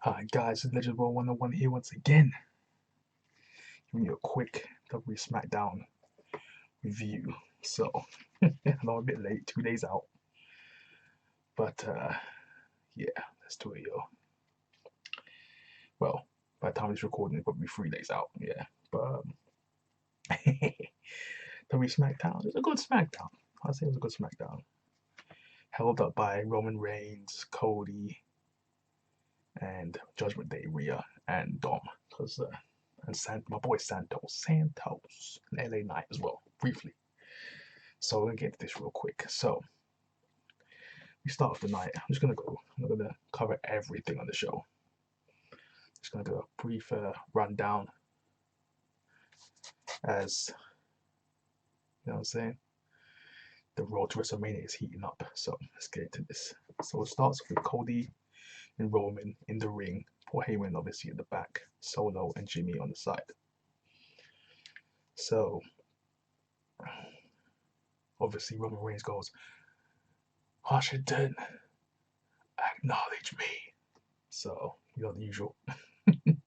Hi guys, it's Legend World 101 here once again, giving you a quick WWE SmackDown review. So, I know I'm a bit late, 2 days out, but yeah, let's do it, yo. Well, by the time it's recording, it's probably 3 days out, yeah. But WWE SmackDown is a good SmackDown. I'd say it was a good SmackDown. Held up by Roman Reigns, Cody, and Judgment Day, Rhea, and Dom, because and my boy Santos, and LA Knight as well, briefly. So we're gonna get into this real quick. So we start off the night. I'm gonna cover everything on the show. Just gonna do a brief rundown as you know what I'm saying. The road to WrestleMania is heating up. So let's get into this. So it starts with Cody and Roman in the ring. Paul Heyman obviously in the back, Solo and Jimmy on the side. So obviously Roman Reigns goes, Washington, acknowledge me. So you know the usual. I'm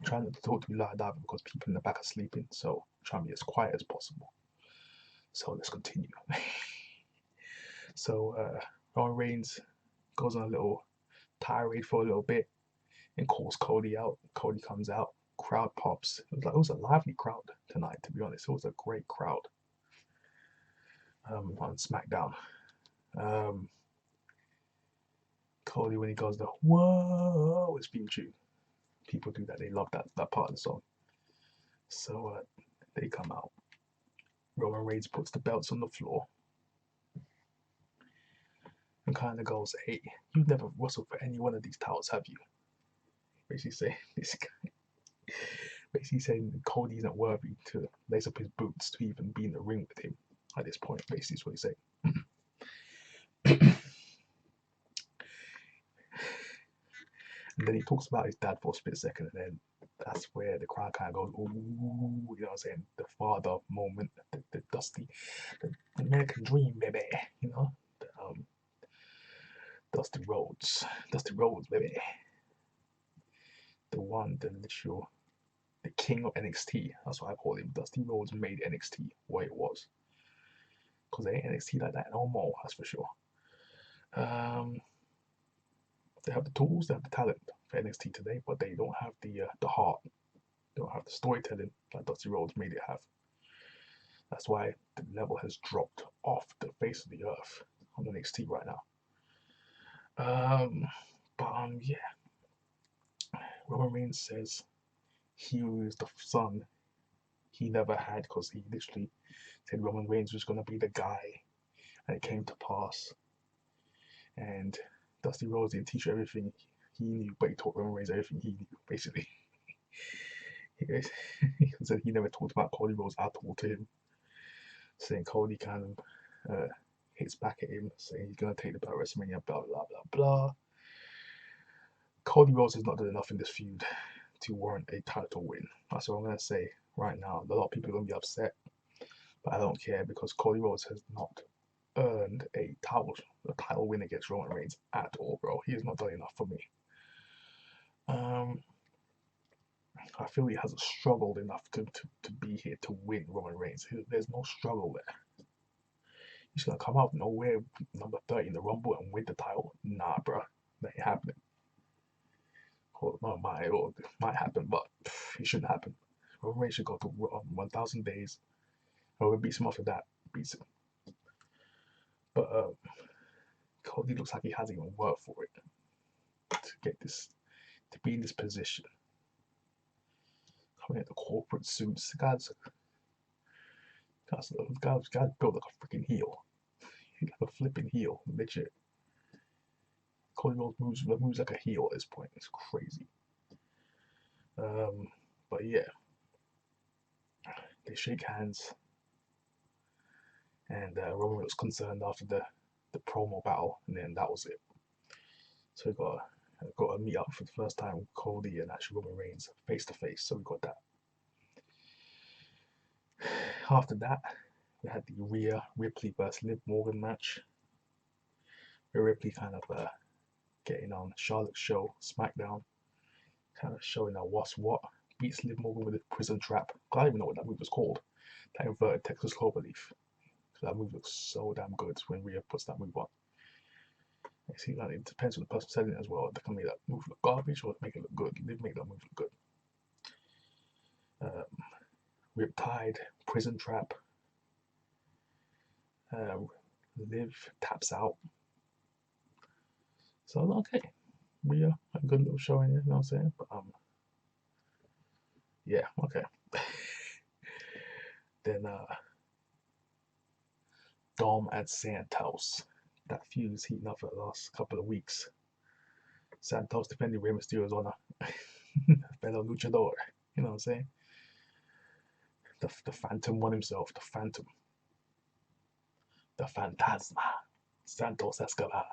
trying not to talk too loud because people in the back are sleeping, so I'm trying to be as quiet as possible. So let's continue. So Roman Reigns goes on a little tirade for a little bit and calls Cody out. Cody comes out, crowd pops. It was a lively crowd tonight, to be honest. It was a great crowd on SmackDown. Cody, when he goes the whoa, it's being tune. People do that. They love that part of the song. So they come out. Roman Reigns puts the belts on the floor and kind of goes, "Hey, you've never wrestled for any one of these titles, have you?" Basically saying this guy, basically saying Cody isn't worthy to lace up his boots to even be in the ring with him at this point. Basically, is what he's saying. And then he talks about his dad for a split second, and then that's where the crowd kind of goes, "Ooh," you know what I'm saying? The father moment, the Dusty, the American Dream, baby, you know, Dusty Rhodes, baby, the one, the literal, the king of NXT. That's what I call him. Dusty Rhodes made NXT what it was, because they ain't NXT like that no more. That's for sure. They have the tools, they have the talent for NXT today, but they don't have the heart. They don't have the storytelling that Dusty Rhodes made it have. That's why the level has dropped off the face of the earth on NXT right now. Yeah, Roman Reigns says he was the son he never had because he literally said Roman Reigns was gonna be the guy, and it came to pass. And Dusty Rhodes didn't teach everything he knew, but he taught Roman Reigns everything he knew, basically. He said he never talked about Cody Rhodes at all to him, saying Cody kind of hits back at him, saying he's gonna take the belt at WrestleMania, blah blah blah blah. Cody Rhodes is not done enough in this feud to warrant a title win. That's what I'm gonna say right now. A lot of people are gonna be upset, but I don't care because Cody Rhodes has not earned a title win against Roman Reigns at all, bro. He has not done enough for me. I feel he hasn't struggled enough to be here to win Roman Reigns. There's no struggle there. He's gonna come out nowhere, number 30 in the Rumble and win the title. Nah, bro, that ain't happening. Or it might happen, but it shouldn't happen. Roman Reigns should go to 1,000 days. Whoever beats him after that beats him. But Cody looks like he hasn't even worked for it to get this, to be in this position. Coming in the corporate suits, the guy's built like a freaking heel. He's like a flipping heel, legit. Cody Rhodes moves like a heel at this point. It's crazy. But yeah, they shake hands, and Roman was concerned after the promo battle, and then that was it. So we got a meet up for the first time with Cody and actually Roman Reigns face to face. So we got that. After that, we had the Rhea Ripley versus Liv Morgan match. Where Ripley kind of getting on Charlotte's show, SmackDown, kind of showing her what's what. Beats Liv Morgan with a prison trap. I don't even know what that move was called. That inverted Texas Cloverleaf. That move looks so damn good when Rhea puts that move on. I see that it depends on the person selling it as well. They can make that move look garbage or make it look good. Liv make that move look good. Riptide, prison trap. Liv taps out. So okay, we are a good little show in here, you know what I'm saying? But yeah, okay. Then Dom and Santos. That feud is heating up for the last couple of weeks. Santos defending Rey Mysterio's honor. Fellow luchador, you know what I'm saying? The Phantom won himself, the Phantom. The Phantasma. Santos Escobar.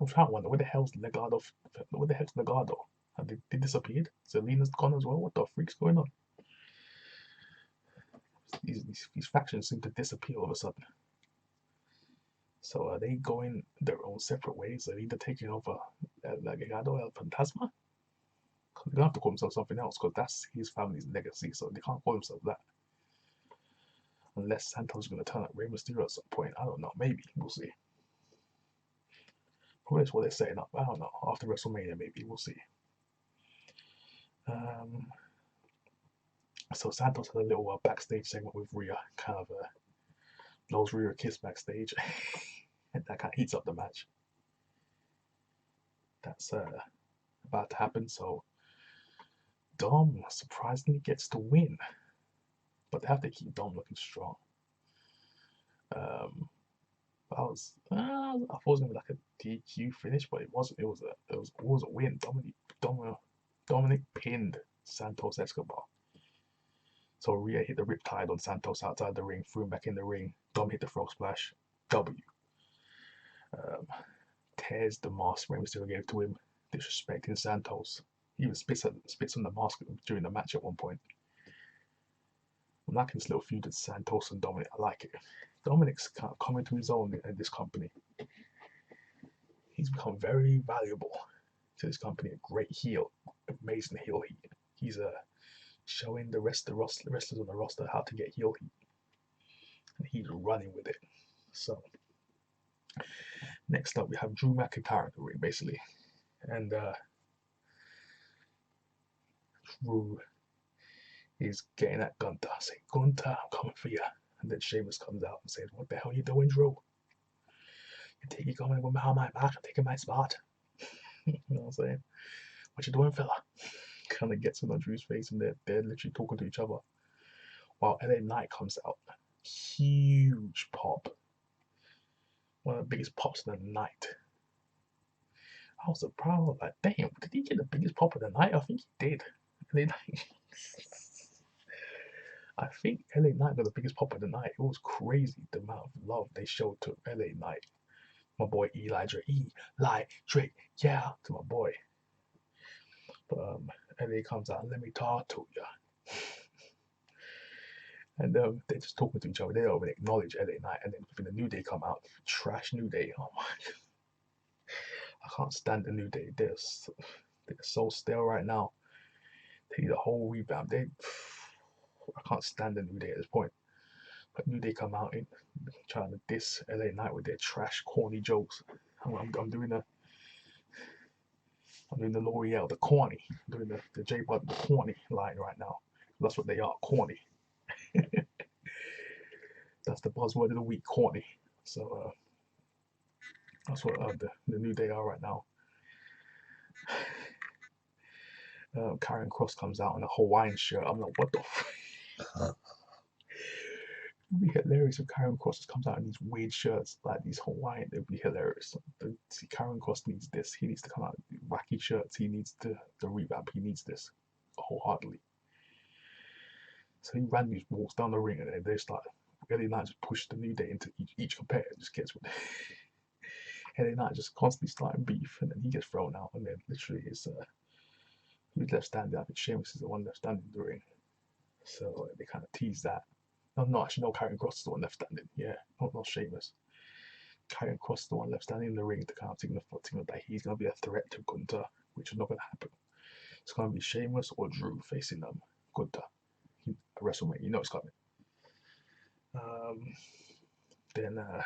I'm trying to wonder where the hell's Legado? Where the hell's Legado? Have they disappeared? Zelina's gone as well. What the freak's going on? These factions seem to disappear all of a sudden. So are they going their own separate ways? They're either taking over Legado El Fantasma? They're gonna have to call themselves something else because that's his family's legacy. So they can't call themselves that. Unless Santos is gonna turn up Rey Mysterio at some point. I don't know. Maybe we'll see. Who knows what they're setting up? I don't know. After WrestleMania, maybe we'll see. So Santos had a little backstage segment with Rhea, kind of blows Rhea a kiss backstage, and that kind of heats up the match. That's about to happen. So Dom surprisingly gets to win, but they have to keep Dom looking strong. I thought it was gonna be like a DQ finish, but it wasn't. It was a win. Dominic pinned Santos Escobar. So Rhea hit the riptide on Santos outside the ring, threw him back in the ring. Dom hit the frog splash. W. Tears the mask Rey Mysterio gave to him, disrespecting Santos. He even spits on the mask during the match at one point. I'm liking this little feud with Santos and Dominic. I like it. Dominic's kind of coming to his own in this company. He's become very valuable to this company. A great heel, amazing heel. He's showing the rest of the wrestlers on the roster how to get heel heat, and he's running with it. So next up, we have Drew McIntyre in the ring, basically, and Drew is getting at Gunther, saying, "Gunther, I'm coming for you." And then Sheamus comes out and says, "What the hell are you doing, Drew? You think you're coming behind my back and taking my spot?" You know what I'm saying? "What you doing, fella?" Kind of gets on Drew's face, and they're literally talking to each other. While LA Knight comes out, huge pop, one of the biggest pops of the night. I was surprised. I was like, damn, did he get the biggest pop of the night? I think he did. LA Knight. I think LA Knight got the biggest pop of the night. It was crazy the amount of love they showed to LA Knight. My boy Eli Drake, yeah, to my boy. But LA comes out and let me talk to you. And they're just talking to each other. They don't even acknowledge LA Knight. And then when the New Day come out, trash New Day. Oh my God. I can't stand the New Day. They're so stale right now. They need a whole revamp. I can't stand the New Day at this point. But New Day come out and trying to diss LA Knight with their trash, corny jokes. I'm doing the L'Oreal, the corny. I'm doing the J Bud, the corny line right now. That's what they are, corny. That's the buzzword of the week, corny. So that's what the New Day are right now. Karen Cross comes out in a Hawaiian shirt. I'm like, what the f-? It'd be hilarious if Karen Cross comes out in these weird shirts, like these Hawaiian. It'd be hilarious. See, Karen Cross needs this. He needs to come out in wacky shirts. He needs the revamp. He needs this wholeheartedly. So he randomly walks down the ring, and they start. LA Knight just pushed the New Day into each competitor. Just gets with LA Knight just constantly starting beef, and then he gets thrown out, and then literally it's who's left standing. I think Sheamus is the one left standing in the ring. So they kind of tease that. No, actually, no, Karen Cross is the one left standing. Yeah, not Sheamus. Karrion Kross is the one left standing in the ring to kind of signal that he's going to be a threat to Gunther, which is not going to happen. It's going to be Sheamus or Drew facing Gunther. WrestleMania, you know it's coming. Then the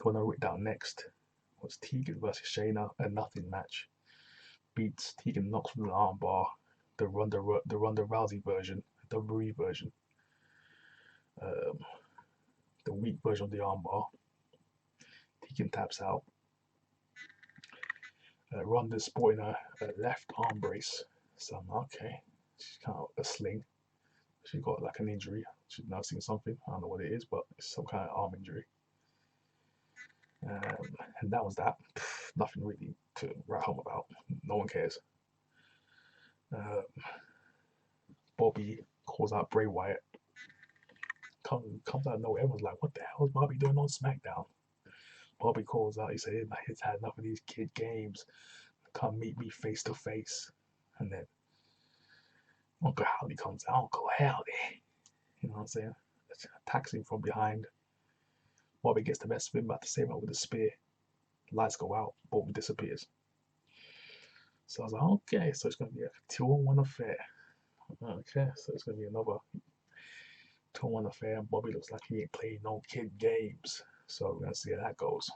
one I wrote down next was Tegan versus Shayna, a nothing match. Beats Tegan Knox from the armbar, the Ronda Rousey version, the WWE version, the weak version of the armbar. Tegan taps out. Ronda's sporting a left arm brace. So I'm okay. She's kind of a sling. She got like an injury. She's nursing something. I don't know what it is, but it's some kind of arm injury. And that was that. Nothing really to write home about. No one cares. Bobby calls out Bray Wyatt. Comes out of nowhere. Everyone's like, what the hell is Bobby doing on SmackDown? Bobby calls out. He said, he's had enough of these kid games. Come meet me face to face. And then Uncle Howdy comes out. Uncle Howdy. You know what I'm saying? Attacks him from behind. Bobby gets the best of him, about to save him with a spear. Lights go out. Bobby disappears. So I was like, okay, so it's going to be a 2-on-1 affair. Okay, so it's going to be another 2-on-1 affair. And Bobby looks like he ain't playing no kid games. So we're going to see how that goes.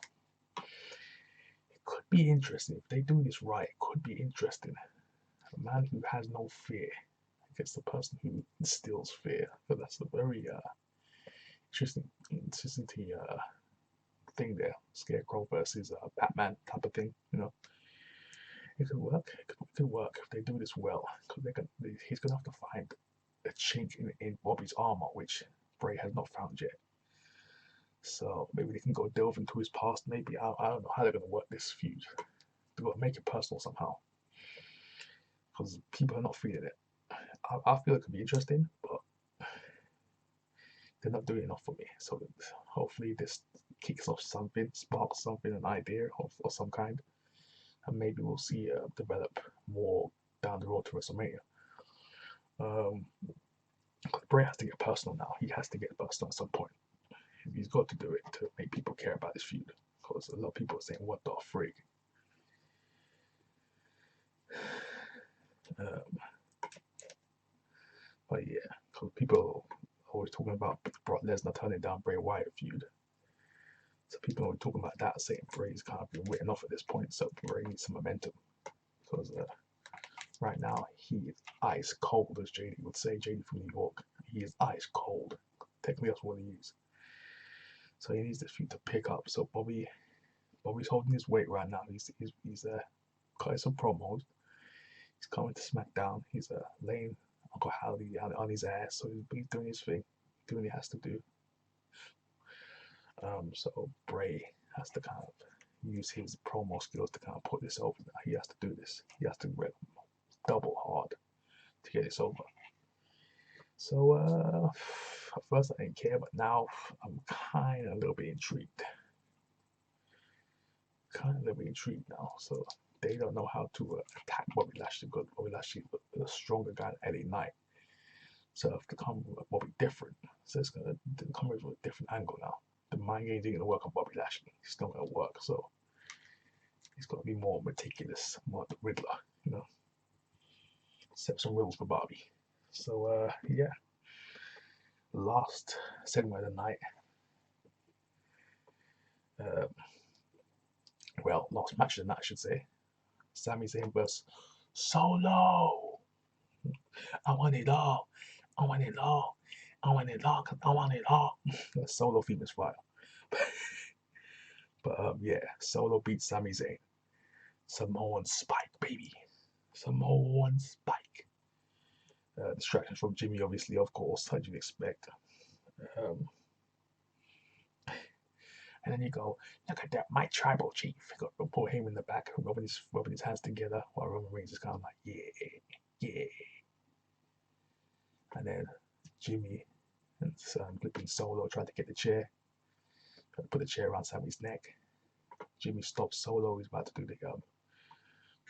It could be interesting. If they do this right, it could be interesting. A man who has no fear against the person who instills fear. But that's a very interesting thing there. Scarecrow versus Batman type of thing, you know. It could work. It could work if they do this well. Because he's going to have to find a chink in Bobby's armor, which Bray has not found yet. So maybe they can go delve into his past. Maybe I don't know how they're going to work this feud. They've got to make it personal somehow. Because people are not feeling it. I feel it could be interesting, but they're not doing enough for me. So hopefully this kicks off something, sparks something, an idea of some kind. And maybe we'll see develop more down the road to WrestleMania. Bray has to get personal now. He has to get personal at some point. He's got to do it to make people care about this feud. Because a lot of people are saying, what the frig? But yeah, because people are always talking about Brock Lesnar turning down Bray Wyatt feud. So people are talking about that, saying Bray's kind of been written off at this point, so Bray needs some momentum. Because right now, he is ice cold, as JD would say. JD from New York. He is ice cold. Technically, that's what he is. So he needs this feud to pick up. So Bobby's holding his weight right now. He's cutting some promos. He's coming to SmackDown. He's laying Uncle Howdy on his ass. So he's doing his thing, doing what he has to do. So Bray has to kind of use his promo skills to kind of put this over. He has to do this. He has to rip double hard to get this over. So at first I didn't care, but now I'm kind of a little bit intrigued. Now. So they don't know how to attack Bobby Lashley because Bobby Lashley is a stronger guy than LA Knight. So if they come with Bobby different, so it's gonna come with a different angle now. The mind games ain't gonna work on Bobby Lashley. It's not gonna work. So he's gonna be more meticulous, more the Riddler, you know. Set some rules for Bobby. So yeah. Last segment of the night. Last match of the night, I should say. Sami Zayn versus Solo. I want it all. I want it all. I want it all. I want it all. Solo famous fire. But yeah, Solo beats Sami Zayn. Samoan Spike, baby. Samoan Spike. Distraction from Jimmy, obviously, of course, as you'd expect. And then you go, look at that, my tribal chief. Got Paul Heyman in the back, rubbing his hands together, while Roman Reigns is kind of like, yeah. And then Jimmy and flipping Solo trying to get the chair, trying to put the chair around Sami's neck. Jimmy stops Solo. He's about to do the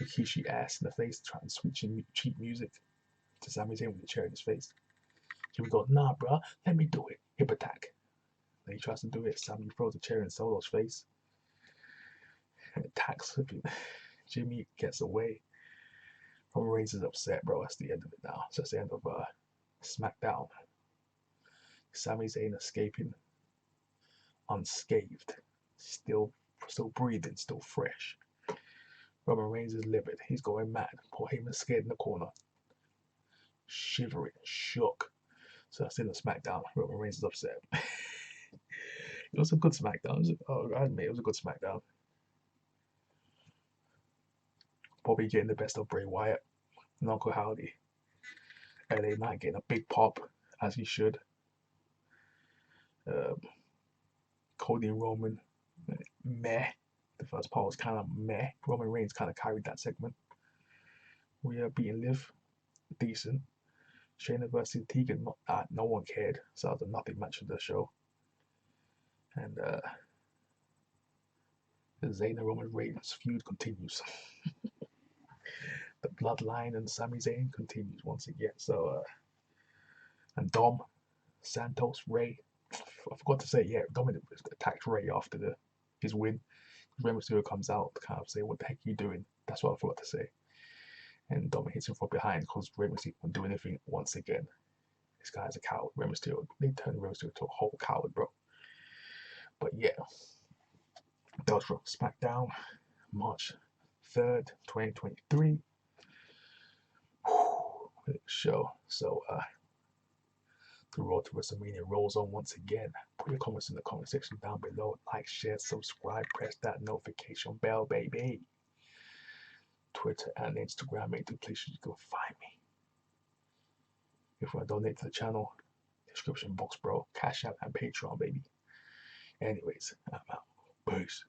Rikishi ass in the face, trying to switch in cheap music to Sami Zayn with the chair in his face. Jimmy goes, nah, bro, let me do it. Hip attack. And he tries to do it. Sami throws a chair in Solo's face and attacks him. Jimmy gets away. Roman Reigns is upset, bro. That's the end of it now. So that's the end of SmackDown. Sami Zayn escaping unscathed, still breathing, still fresh. Roman Reigns is livid. He's going mad. Paul Heyman's scared in the corner, shivering, shook. So that's in the SmackDown. Roman Reigns is upset. It was a good SmackDown. I admit it was a good SmackDown. Bobby getting the best of Bray Wyatt and Uncle Howdy. LA Knight getting a big pop, as he should. Cody and Roman, meh. The first part was kind of meh. Roman Reigns kind of carried that segment. We are beating Liv, decent. Shayna versus Tegan, no one cared. So that was a nothing match of the show. And the Zayn and Roman Reigns feud continues. The Bloodline and Sami Zayn continues once again. So, and Dom, Santos, Ray. I forgot to say, yeah, Dominic attacked Ray after his win. Rey Mysterio comes out to kind of say, "What the heck are you doing?" That's what I forgot to say. And Dominic hits him from behind because Rey Mysterio won't do anything once again. This guy's a coward. Rey Mysterio, they turned Rey Mysterio into a whole coward, bro. But yeah, that was from SmackDown, March 3rd, 2023. Show. So, the road to WrestleMania rolls on once again. Put your comments in the comment section down below. Like, share, subscribe, press that notification bell, baby. Twitter and Instagram ain't two places you can find me. If you want to donate to the channel, description box, bro. Cash App and Patreon, baby. Anyways, I'm out. Peace.